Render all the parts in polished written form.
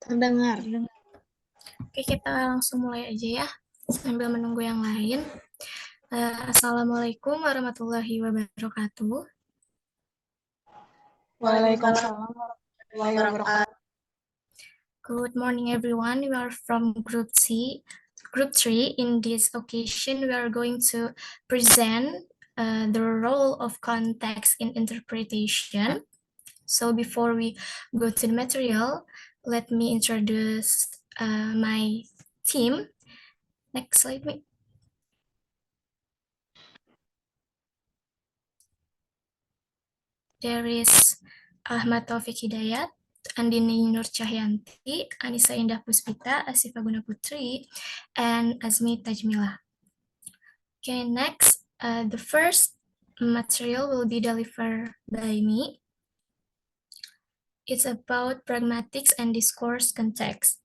Terdengar. Oke, kita langsung mulai aja ya, sambil menunggu yang lain. Assalamualaikum warahmatullahi wabarakatuh. Waalaikumsalam warahmatullahi wabarakatuh. Good morning, everyone. We are from Group 3. In this occasion, we are going to present the role of context in interpretation. So before we go to the material, let me introduce my team. Next slide, please. There is Ahmad Taufik Hidayat, Andini Nur Cahyanti, Anissa Indah Puspita, Asifa Guna Putri, and Azmi Tajmila. Okay, next, the first material will be delivered by me. It's about pragmatics and discourse context.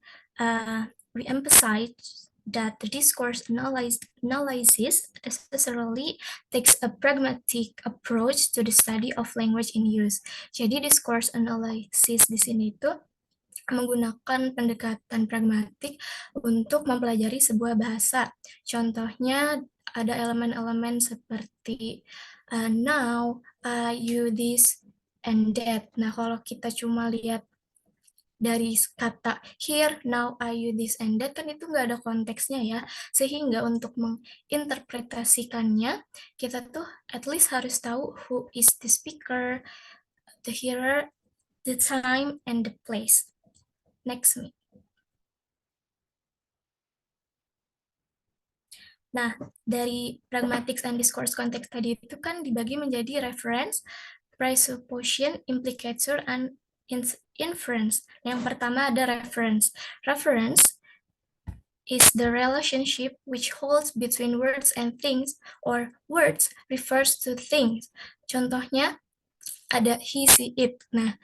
We emphasize that the discourse analysis necessarily takes a pragmatic approach to the study of language in use. Jadi discourse analysis di sini itu menggunakan pendekatan pragmatik untuk mempelajari sebuah bahasa. Contohnya ada elemen-elemen seperti now, you, this, and that. Nah, kalau kita cuma lihat dari kata here, now, are you, this, and that, kan itu nggak ada konteksnya ya. Sehingga untuk menginterpretasikannya, kita tuh at least harus tahu who is the speaker, the hearer, the time, and the place. Next. Nah, dari pragmatics and discourse context tadi itu kan dibagi menjadi reference, presupposition, implicator, and inference. Yang pertama ada reference. Reference is the relationship which holds between words and things, or words refers to things. Contohnya ada he, she, it. Nah,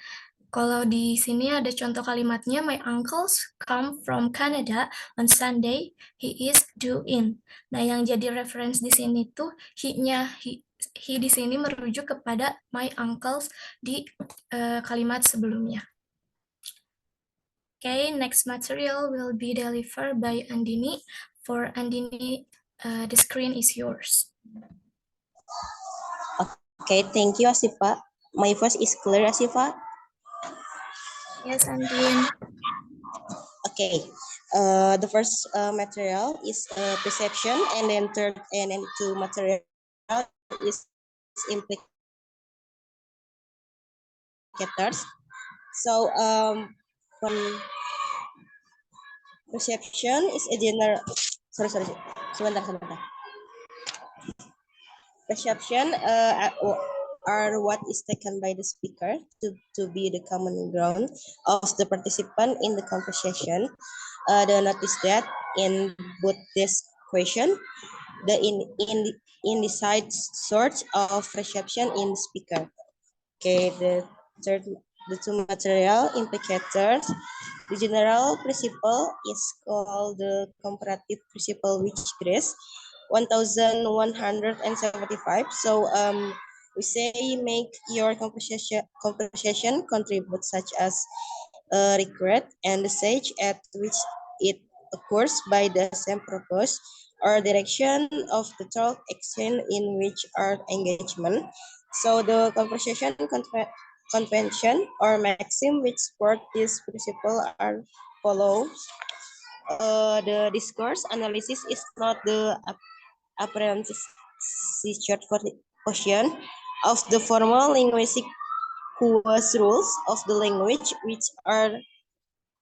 kalau di sini ada contoh kalimatnya, my uncles come from Canada on Sunday, he is due in. Nah, yang jadi reference di sini tuh he-nya, he di sini merujuk kepada my uncles di kalimat sebelumnya. Okay, next material will be delivered by Andini. For Andini, the screen is yours. Okay, thank you, Asifa. My voice is clear, Asifa? Yes, Andin. Okay, the first material is perception, and then third and then two material is implicators. So from perception is a general. Sebentar. Perception are what is taken by the speaker to be the common ground of the participant in the conversation. They notice that in both this question, the indecisive sort of perception in the speaker. Okay, the two material implicators. The general principle is called the comparative principle, which grades 1175. So we say make your conversation contribute, such as regret and the stage at which it occurs by the same purpose or direction of the talk action in which are engagement. So the conversation convention or maxim which support this principle are follows. The discourse analysis is not the apprehensive portion of the formal linguistic rules of the language, which are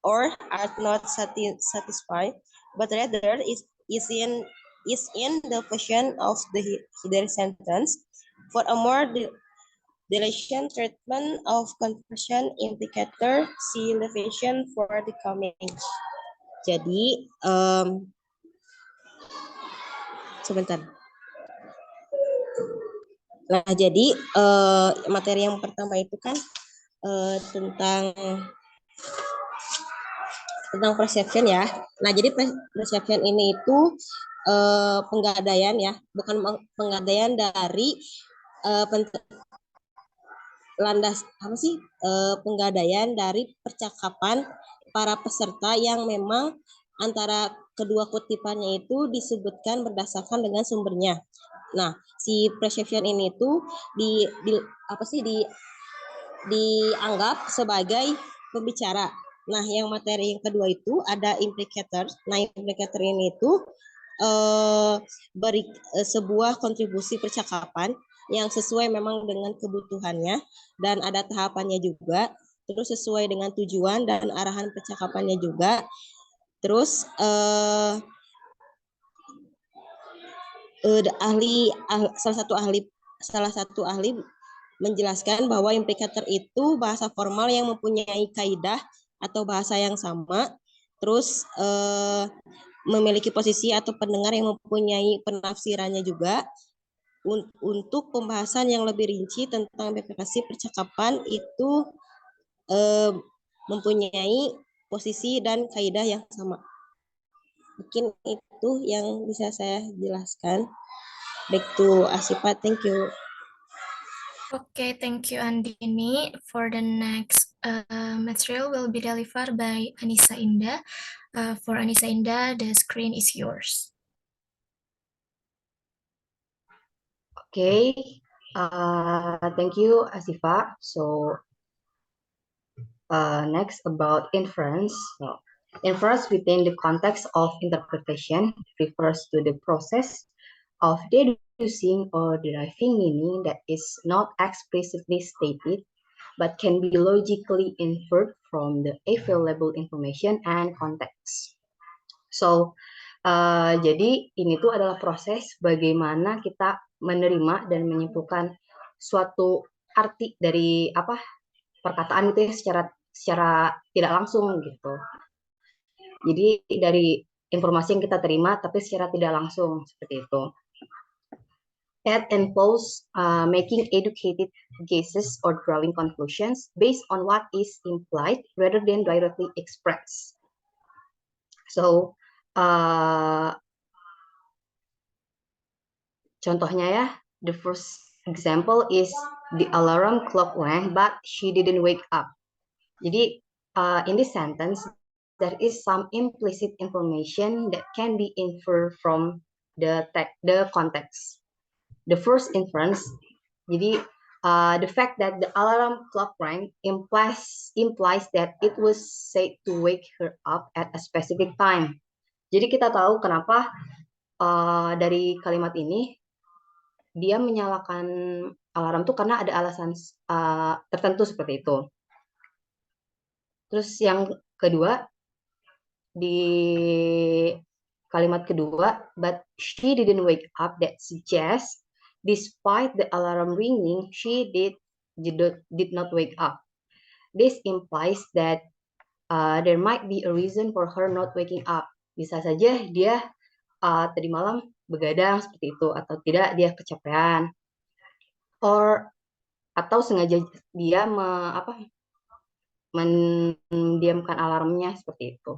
or are not satisfied, but rather is in the portion of the hidden sentence. For a more deletion treatment of conversion implicator, see elevation for the coming. Jadi sebentar. Nah, jadi materi yang pertama itu kan tentang perception ya. Nah, jadi perception ini itu penggadaian ya, bukan penggadaian dari landas apa sih penggadaian dari percakapan para peserta yang memang antara kedua kutipannya itu disebutkan berdasarkan dengan sumbernya. Nah, si perception ini tuh dianggap sebagai pembicara. Nah, yang materi yang kedua itu ada implicator. Nah, implicator ini itu beri sebuah kontribusi percakapan yang sesuai memang dengan kebutuhannya dan ada tahapannya juga, terus sesuai dengan tujuan dan arahan percakapannya juga. Terus salah satu ahli menjelaskan bahwa implikator itu bahasa formal yang mempunyai kaidah atau bahasa yang sama, terus memiliki posisi atau pendengar yang mempunyai penafsirannya juga. Untuk pembahasan yang lebih rinci tentang implikasi percakapan itu mempunyai posisi dan kaidah yang sama. Mungkin itu yang bisa saya jelaskan. Back to Asifa, thank you. Okay, thank you, Andini. For the next material will be delivered by Anissa Indah. For Anissa Indah, the screen is yours. Okay, thank you, Asifa. So, next about inference. So, inference within the context of interpretation refers to the process of deducing or deriving meaning that is not explicitly stated, but can be logically inferred from the available information and context. So, jadi ini tuh adalah proses bagaimana kita menerima dan menyimpulkan suatu arti dari perkataan itu ya secara tidak langsung gitu. Jadi dari informasi yang kita terima tapi secara tidak langsung seperti itu. That involves making educated guesses or drawing conclusions based on what is implied rather than directly expressed. So, contohnya ya, the first example is the alarm clock rang but she didn't wake up. Jadi in this sentence there is some implicit information that can be inferred from the context. The first inference, jadi the fact that the alarm clock rang implies that it was said to wake her up at a specific time. Jadi kita tahu kenapa dari kalimat ini dia menyalakan alarm tuh karena ada alasan tertentu seperti itu. Terus yang kedua, di kalimat kedua, but she didn't wake up, that suggests despite the alarm ringing, she did not wake up. This implies that there might be a reason for her not waking up. Bisa saja dia tadi malam begadang seperti itu, atau tidak dia kecapean, atau sengaja dia mendiamkan alarmnya seperti itu.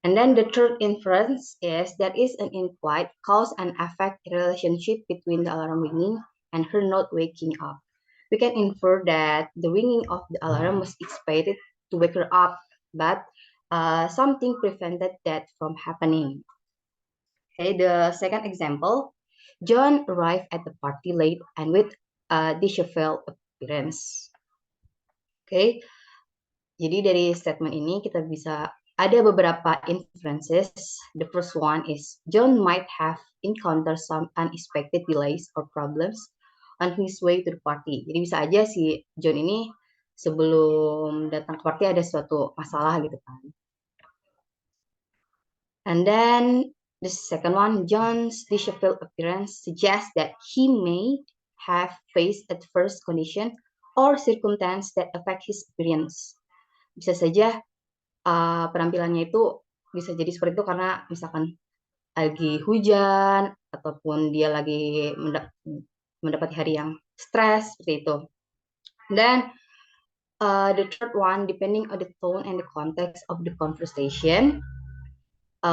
And then the third inference is there is an implied cause and effect relationship between the alarm ringing and her not waking up. We can infer that the ringing of the alarm was expected to wake her up, but something prevented that from happening. Okay, the second example, John arrived at the party late and with a disheveled appearance. Okay, jadi dari statement ini kita bisa ada beberapa inferences. The first one is John might have encountered some unexpected delays or problems on his way to the party. Jadi bisa aja si John ini sebelum datang ke party ada suatu masalah gitu kan. And then the second one, John's disheveled appearance suggests that he may have faced adverse condition or circumstance that affect his appearance. Bisa saja penampilannya itu bisa jadi seperti itu karena misalkan lagi hujan ataupun dia lagi mendapati hari yang stres seperti itu. Dan the third one, depending on the tone and the context of the conversation,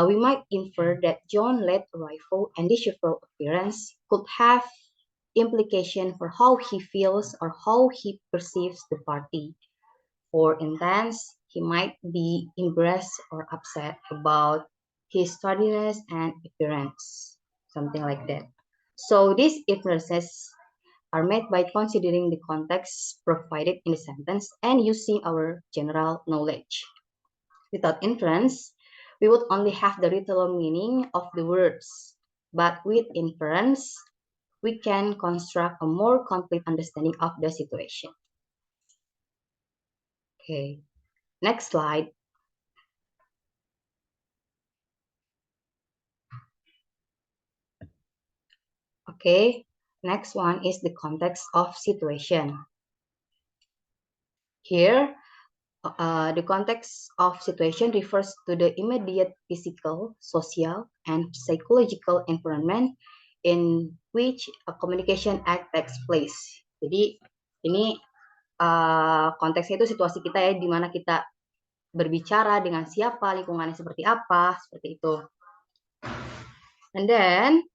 we might infer that John late arrival and disheveled appearance could have implication for how he feels or how he perceives the party. For instance, he might be embarrassed or upset about his tardiness and appearance, something like that. So these inferences are made by considering the context provided in the sentence and using our general knowledge. Without inference, we would only have the literal meaning of the words. But with inference, we can construct a more complete understanding of the situation. Okay, next slide. Okay, next one is the context of situation. Here, the context of situation refers to the immediate physical, social, and psychological environment in which a communication act takes place. Jadi ini konteksnya itu situasi kita ya, di mana kita berbicara dengan siapa, lingkungannya seperti apa, seperti itu. And then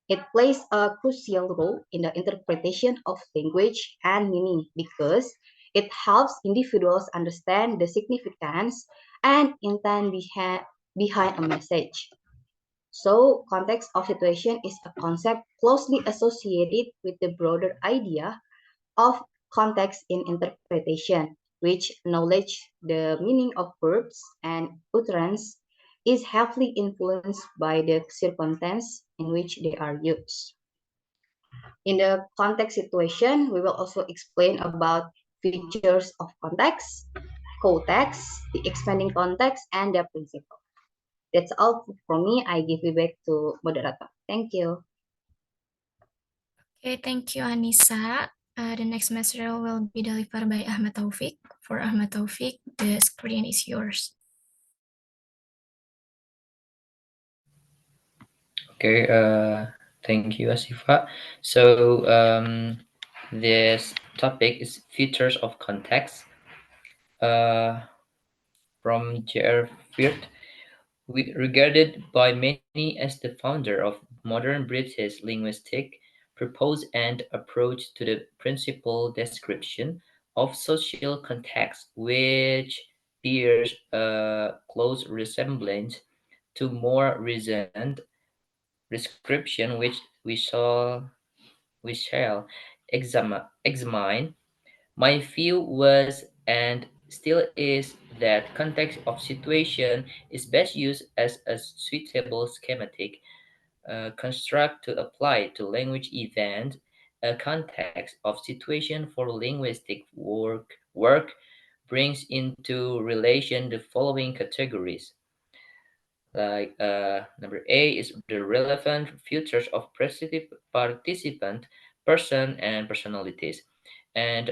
it plays a crucial role in the interpretation of language and meaning because it helps individuals understand the significance and intent behind a message. So, context of situation is a concept closely associated with the broader idea of context in interpretation, which acknowledge the meaning of verbs and utterance is heavily influenced by the circumstance in which they are used. In the context situation, we will also explain about features of context, co-text, the expanding context, and the principle. That's all from me. I give you back to moderator. Thank you. Okay, thank you, Anissa. The next material will be delivered by Ahmad Taufik. For Ahmad Taufik, the screen is yours. Okay, thank you, Asifa. So this topic is features of context. From J.R. Firth, regarded by many as the founder of modern British linguistic, proposed an approach to the principal description of social context, which bears a close resemblance to more recent description, which we shall examine. My view was and still is that context of situation is best used as a suitable schematic construct to apply to language event. A context of situation for linguistic work brings into relation the following categories. Like number A is the relevant features of participant, person, and personalities. And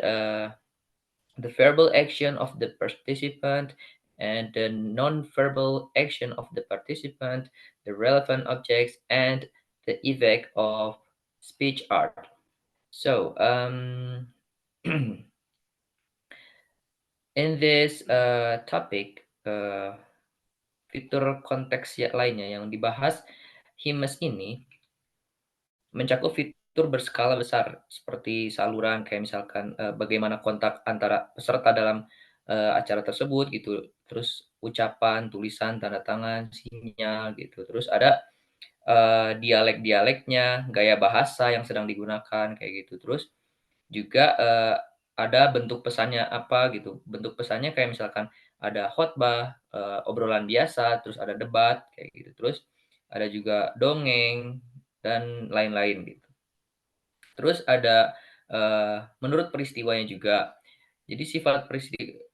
the verbal action of the participant and the non-verbal action of the participant, the relevant objects, and the effect of speech art. So, in this topic, fitur konteks lainnya yang dibahas HIMES ini mencakup fitur berskala besar seperti saluran kayak misalkan bagaimana kontak antara peserta dalam acara tersebut gitu, terus ucapan, tulisan, tanda tangan, sinyal gitu, terus ada dialek-dialeknya, gaya bahasa yang sedang digunakan kayak gitu, terus juga ada bentuk pesannya apa gitu, bentuk pesannya kayak misalkan ada khotbah, obrolan biasa, terus ada debat kayak gitu, terus ada juga dongeng dan lain-lain gitu. Terus ada menurut peristiwanya juga. Jadi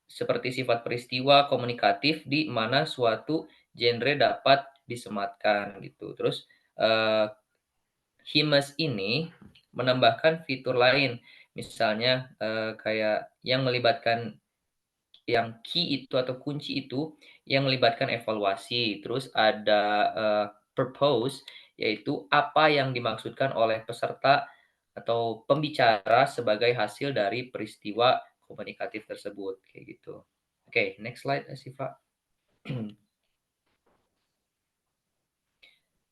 seperti sifat peristiwa komunikatif di mana suatu genre dapat disematkan gitu. Terus HIMES ini menambahkan fitur lain, misalnya kayak yang melibatkan yang key itu atau kunci itu yang melibatkan evaluasi. Terus ada purpose, yaitu apa yang dimaksudkan oleh peserta atau pembicara sebagai hasil dari peristiwa komunikatif tersebut kayak gitu. Oke, next slide, Siva.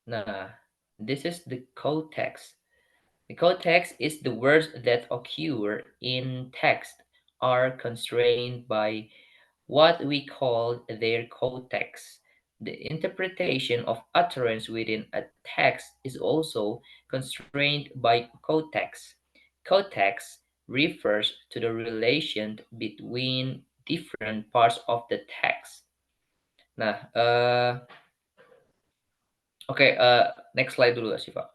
Nah, This is the code text. The code text is the words that occur in text are constrained by what we call their code text. The interpretation of utterance within a text is also constrained by code text. Code text refers to the relation between different parts of the text. Nah, oke, next slide dulu Siva.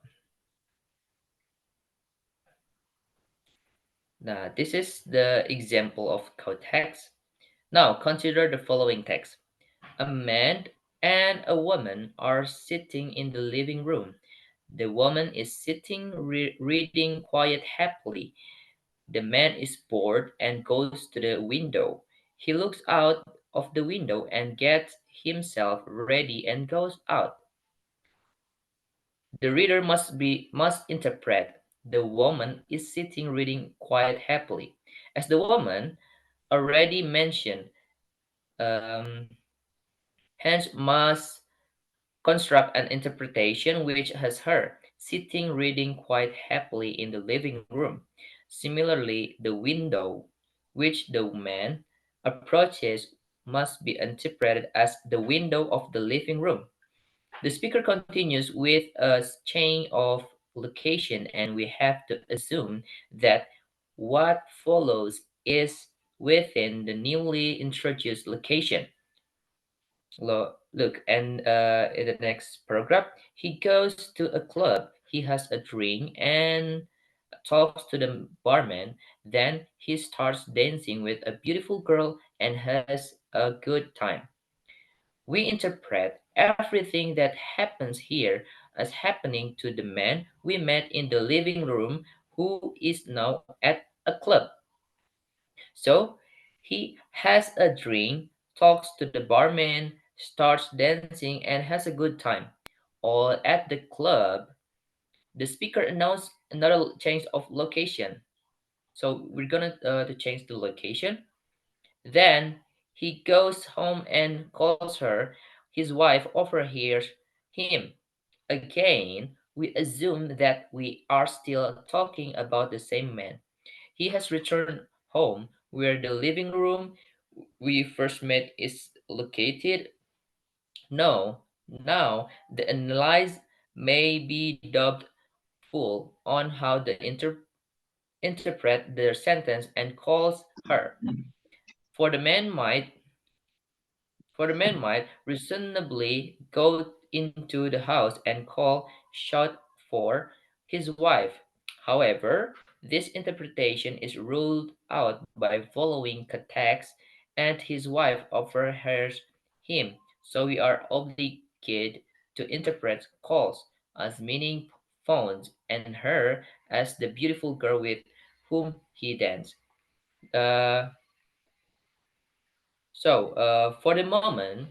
Nah, this is the example of code text. Now consider the following text. A man and a woman are sitting in the living room. The woman is sitting reading quite happily. The man is bored and goes to the window. He looks out of the window and gets himself ready and goes out. The reader must interpret the woman is sitting reading quite happily. As the woman already mentioned, um, hence must construct an interpretation which has her sitting reading quite happily in the living room. Similarly, the window which the man approaches must be interpreted as the window of the living room. The speaker continues with a chain of location, and we have to assume that what follows is within the newly introduced location. Look, and in the next paragraph, he goes to a club, he has a drink, and talks to the barman. Then he starts dancing with a beautiful girl and has a good time. We interpret everything that happens here as happening to the man we met in the living room who is now at a club. So he has a drink, talks to the barman, starts dancing, and has a good time. All at the club, the speaker announced another change of location. So we're gonna to change the location. Then he goes home and calls her. His wife overhears him. Again, we assume that we are still talking about the same man. He has returned home where the living room we first met is located. No, now the analyze may be dubbed full on how the interpret their sentence and calls her. For the man might For the man might reasonably go into the house and call shout for his wife. However, this interpretation is ruled out by following context, and his wife overhears him, so we are obligated to interpret calls as meaning phones and her as the beautiful girl with whom he danced. Uh, for the moment,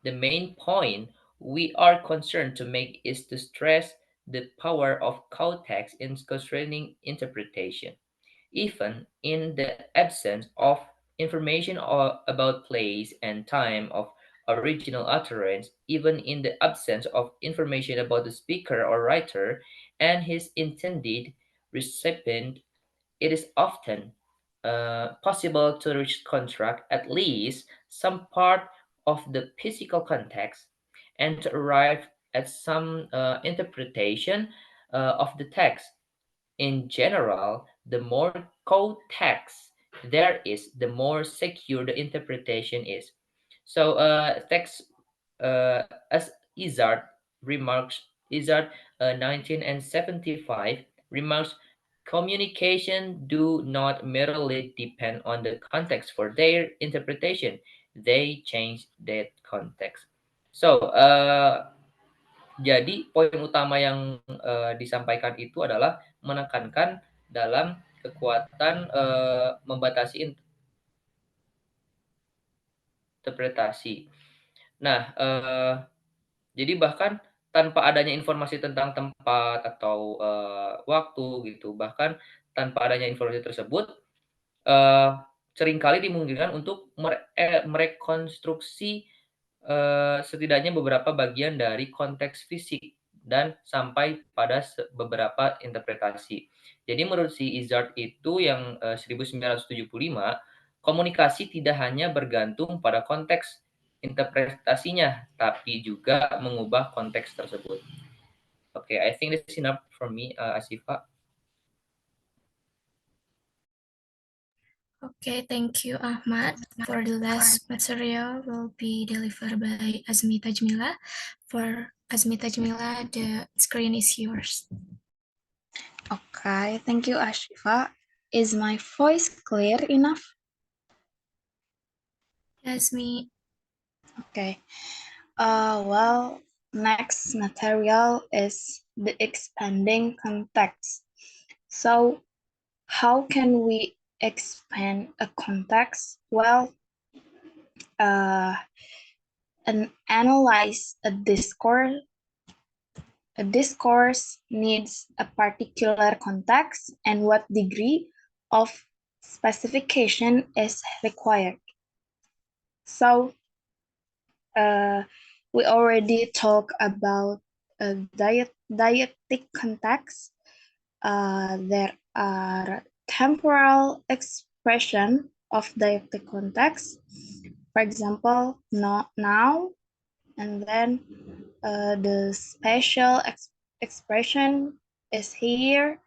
the main point we are concerned to make is to stress the power of context in constraining interpretation. Even in the absence of information about place and time of original utterance, even in the absence of information about the speaker or writer and his intended recipient, it is often possible to reconstruct at least some part of the physical context and to arrive at some interpretation of the text. In general, the more code text there is, the more secure the interpretation is. So, text as Izzard remarks, Izzard 1975 remarks, communication do not merely depend on the context for their interpretation; they change that context. So, jadi poin utama yang disampaikan itu adalah menekankan dalam kekuatan membatasi interpretasi. Nah, jadi bahkan tanpa adanya informasi tentang tempat atau waktu gitu, bahkan tanpa adanya informasi tersebut, eh, seringkali dimungkinkan untuk merekonstruksi setidaknya beberapa bagian dari konteks fisik dan sampai pada beberapa interpretasi. Jadi menurut si Izzard itu yang 1975, komunikasi tidak hanya bergantung pada konteks interpretasinya, tapi juga mengubah konteks tersebut. Okay, I think that's enough for me, Asifa. Okay, thank you, Ahmad. For the last material will be delivered by Azmi Tajmila. For Azmi Tajmila, the screen is yours. Okay, thank you, Ashifa. Is my voice clear enough? Azmi. Okay. Well, next material is the expanding context. So, how can we expand a context? Well, and analyze a discourse. A discourse needs a particular context and what degree of specification is required. So, we already talked about a dietic context. There are temporal expression of dietic context. For example, not now, and then the spatial expression is here,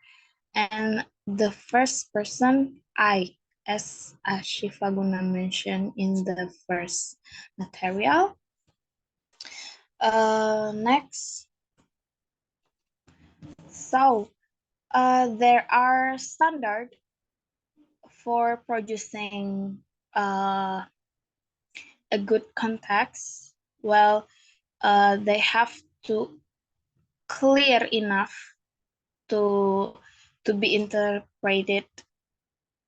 and the first person I, as Ashifa Guna mentioned in the first material. Next, so there are standards for producing a good context. Well, they have to clear enough to be interpreted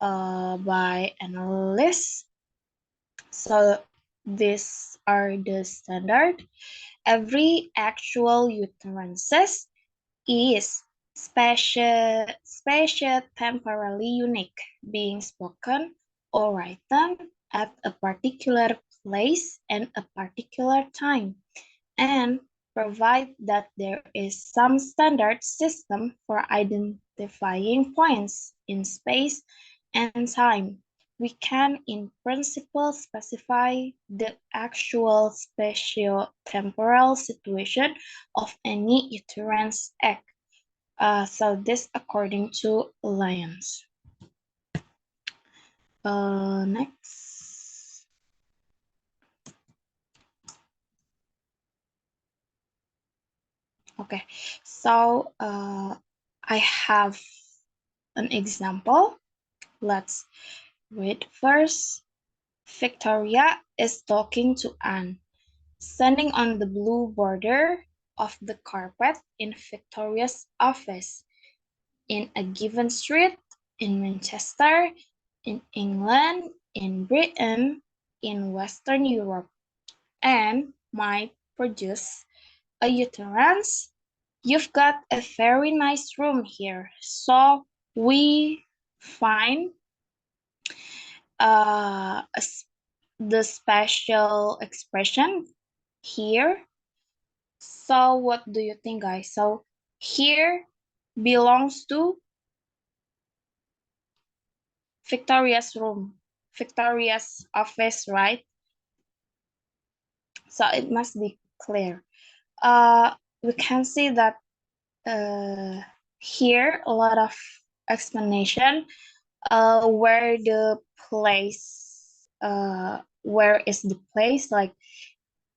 by analysts. So these are the standard. Every actual utterances is spatio-temporally unique, being spoken or written at a particular place and a particular time, and provide that there is some standard system for identifying points in space and time. We can, in principle, specify the actual spatio-temporal situation of any utterance act. So this according to Lyons. Next. Okay, so I have an example. Let's read first. Victoria is talking to Anne, standing on the blue border of the carpet in Victoria's office, in a given street, in Manchester, in England, in Britain, in Western Europe, and might produce a utterance. You've got a very nice room here. So we find the special expression here. So what do you think, guys? So here belongs to Victoria's room, Victoria's office, right? So it must be clear. We can see that here a lot of explanation where the place, where is the place, like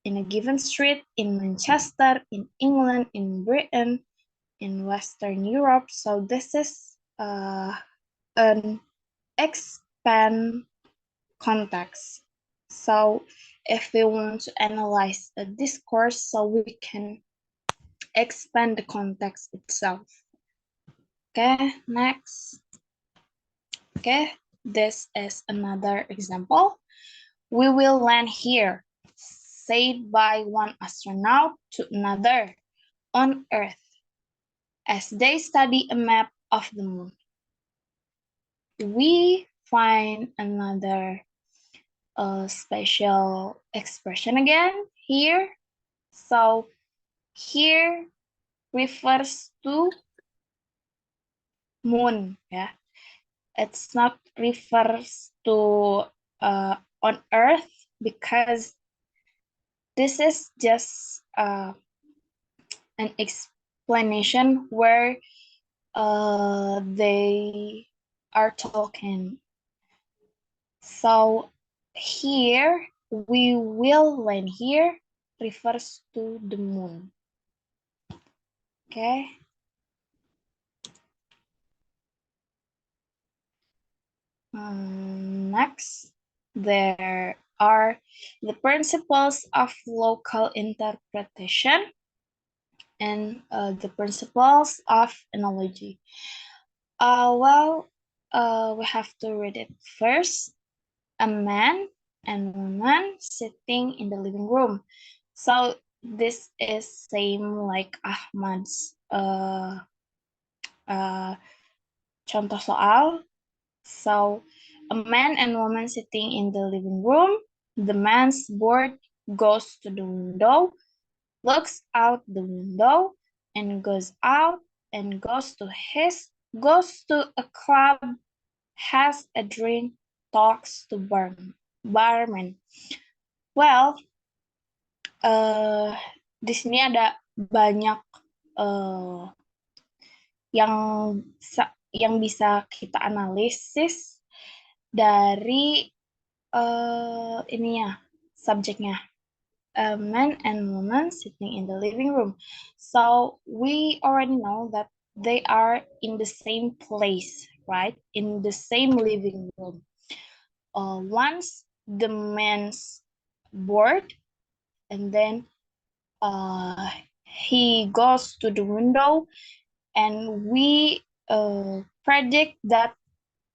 in a given street, in Manchester, in England, in Britain, in Western Europe. So this is an expand context. So if we want to analyze a discourse, so we can expand the context itself. Okay, next. Okay, this is another example. We will land here, said by one astronaut to another on Earth as they study a map of the moon. We find another special expression again here. So here refers to moon, yeah. It's not refers to on Earth, because this is just an explanation where they are talking. So here we will learn here refers to the moon. Okay. Next, there are the principles of local interpretation and the principles of analogy. We have to read it first. A man and woman sitting in the living room. So this is same like Ahmad's contoh soal. So a man and woman sitting in the living room. The man's bored, goes to the window, looks out the window, and goes out and goes to a club, has a drink, talks to barman. Well, di sini ada banyak yang bisa kita analisis dari subjeknya. A man and woman sitting in the living room. So we already know that they are in the same place, right? In the same living room. Once the man's bored, and then he goes to the window, and we predict that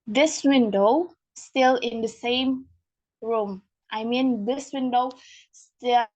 this window still in the same room. I mean, this window still